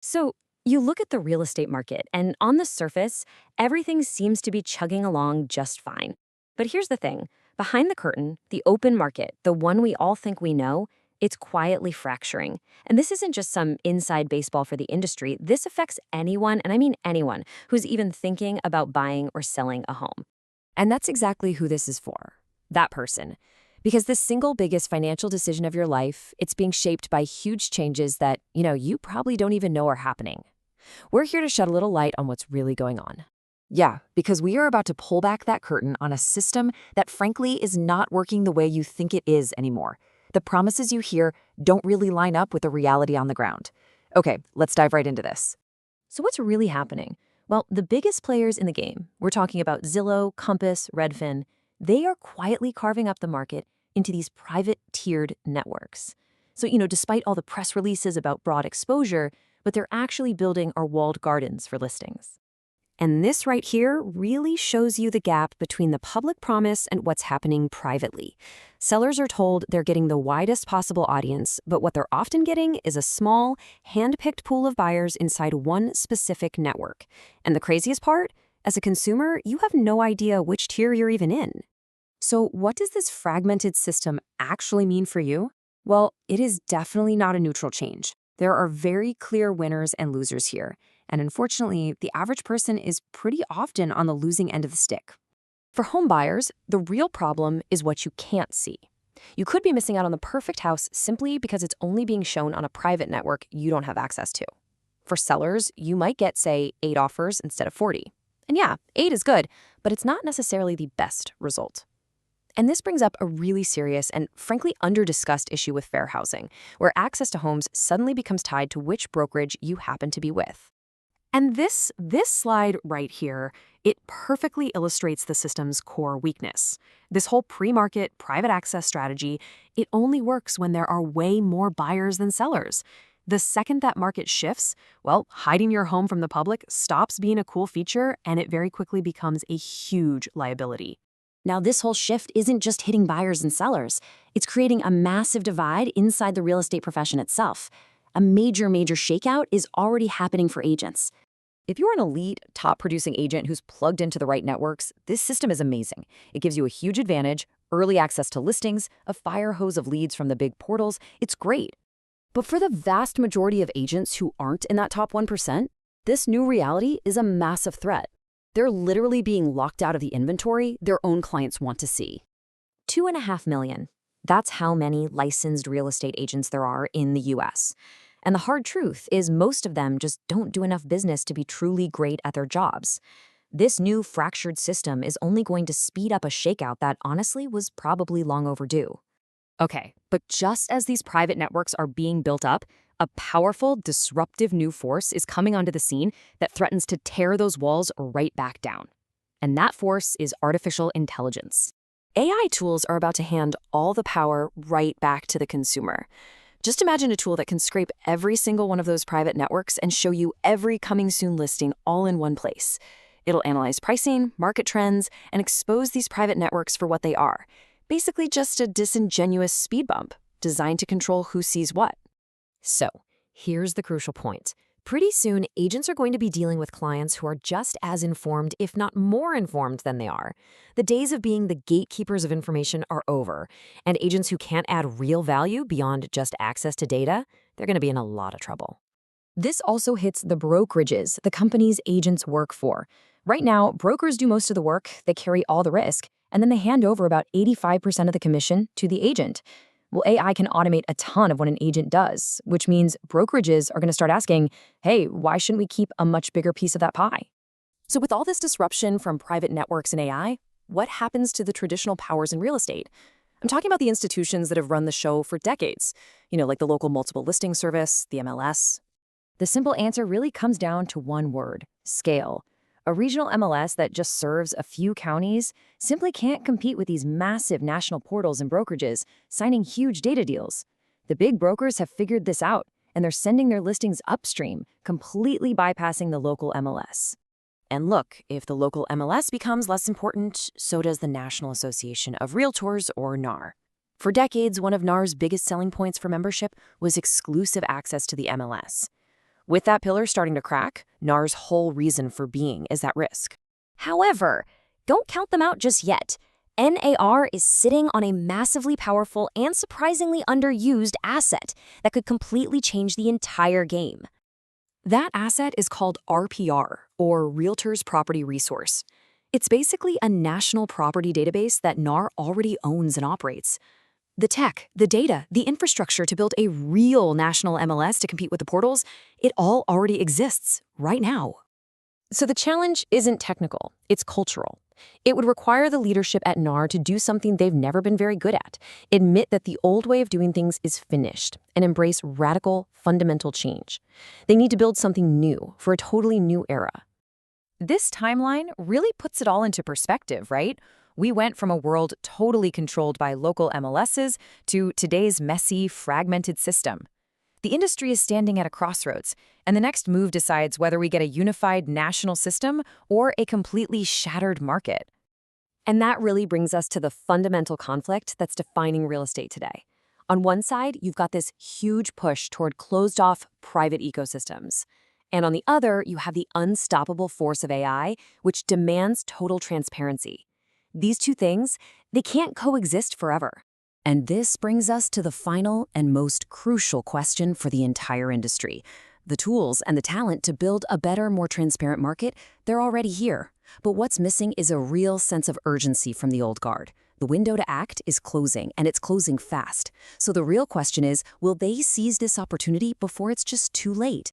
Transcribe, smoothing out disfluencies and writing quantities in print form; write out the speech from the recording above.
So, you look at the real estate market, and on the surface, everything seems to be chugging along just fine. But here's the thing, behind the curtain, the open market, the one we all think we know, it's quietly fracturing. And this isn't just some inside baseball for the industry. This affects anyone, and I mean anyone, who's even thinking about buying or selling a home. And that's exactly who this is for. That person. Because the single biggest financial decision of your life, it's being shaped by huge changes that, you probably don't even know are happening. We're here to shed a little light on what's really going on. Yeah, because we are about to pull back that curtain on a system that frankly is not working the way you think it is anymore. The promises you hear don't really line up with the reality on the ground. Okay, let's dive right into this. So what's really happening? Well, the biggest players in the game, we're talking about Zillow, Compass, Redfin, they are quietly carving up the market into these private tiered networks. So, despite all the press releases about broad exposure, but they're actually building our walled gardens for listings. And this right here really shows you the gap between the public promise and what's happening privately. Sellers are told they're getting the widest possible audience, but what they're often getting is a small, hand-picked pool of buyers inside one specific network. And the craziest part? As a consumer, you have no idea which tier you're even in. So what does this fragmented system actually mean for you? Well, it is definitely not a neutral change. There are very clear winners and losers here. And unfortunately, the average person is pretty often on the losing end of the stick. For home buyers, the real problem is what you can't see. You could be missing out on the perfect house simply because it's only being shown on a private network you don't have access to. For sellers, you might get, say, 8 offers instead of 40. And yeah, 8 is good, but it's not necessarily the best result. And this brings up a really serious and frankly under-discussed issue with fair housing, where access to homes suddenly becomes tied to which brokerage you happen to be with. And this slide right here, it perfectly illustrates the system's core weakness. This whole pre-market private access strategy, it only works when there are way more buyers than sellers. The second that market shifts, well, hiding your home from the public stops being a cool feature and it very quickly becomes a huge liability. Now, this whole shift isn't just hitting buyers and sellers. It's creating a massive divide inside the real estate profession itself. A major shakeout is already happening for agents. If you're an elite, top-producing agent who's plugged into the right networks, this system is amazing. It gives you a huge advantage, early access to listings, a fire hose of leads from the big portals. It's great. But for the vast majority of agents who aren't in that top 1%, this new reality is a massive threat. They're literally being locked out of the inventory their own clients want to see. 2.5 million. That's how many licensed real estate agents there are in the US. And the hard truth is most of them just don't do enough business to be truly great at their jobs. This new fractured system is only going to speed up a shakeout that honestly was probably long overdue. Okay, but just as these private networks are being built up, a powerful, disruptive new force is coming onto the scene that threatens to tear those walls right back down. And that force is artificial intelligence. AI tools are about to hand all the power right back to the consumer. Just imagine a tool that can scrape every single one of those private networks and show you every coming soon listing all in one place. It'll analyze pricing, market trends, and expose these private networks for what they are. Basically just a disingenuous speed bump designed to control who sees what. So, here's the crucial point. Pretty soon, agents are going to be dealing with clients who are just as informed, if not more informed than they are. The days of being the gatekeepers of information are over, and agents who can't add real value beyond just access to data, they're going to be in a lot of trouble. This also hits the brokerages, the companies agents work for. Right now, brokers do most of the work, they carry all the risk, and then they hand over about 85% of the commission to the agent. Well, AI can automate a ton of what an agent does, which means brokerages are going to start asking, hey, why shouldn't we keep a much bigger piece of that pie? So with all this disruption from private networks and AI, what happens to the traditional powers in real estate? I'm talking about the institutions that have run the show for decades, like the local multiple listing service, the MLS. The simple answer really comes down to one word: scale. A regional MLS that just serves a few counties simply can't compete with these massive national portals and brokerages signing huge data deals. The big brokers have figured this out, and they're sending their listings upstream, completely bypassing the local MLS. And look, if the local MLS becomes less important, so does the National Association of Realtors, or NAR. For decades, one of NAR's biggest selling points for membership was exclusive access to the MLS. With that pillar starting to crack, NAR's whole reason for being is at risk. However, don't count them out just yet. NAR is sitting on a massively powerful and surprisingly underused asset that could completely change the entire game. That asset is called RPR, or Realtor's Property Resource. It's basically a national property database that NAR already owns and operates. The tech, the data, the infrastructure to build a real national MLS to compete with the portals, it all already exists right now. So the challenge isn't technical, it's cultural. It would require the leadership at NAR to do something they've never been very good at, admit that the old way of doing things is finished, and embrace radical, fundamental change. They need to build something new for a totally new era. This timeline really puts it all into perspective, right? We went from a world totally controlled by local MLSs to today's messy, fragmented system. The industry is standing at a crossroads, and the next move decides whether we get a unified national system or a completely shattered market. And that really brings us to the fundamental conflict that's defining real estate today. On one side, you've got this huge push toward closed-off private ecosystems. And on the other, you have the unstoppable force of AI, which demands total transparency. These two things, they can't coexist forever. And this brings us to the final and most crucial question for the entire industry. The tools and the talent to build a better, more transparent market, they're already here. But what's missing is a real sense of urgency from the old guard. The window to act is closing, and it's closing fast. So the real question is, will they seize this opportunity before it's just too late?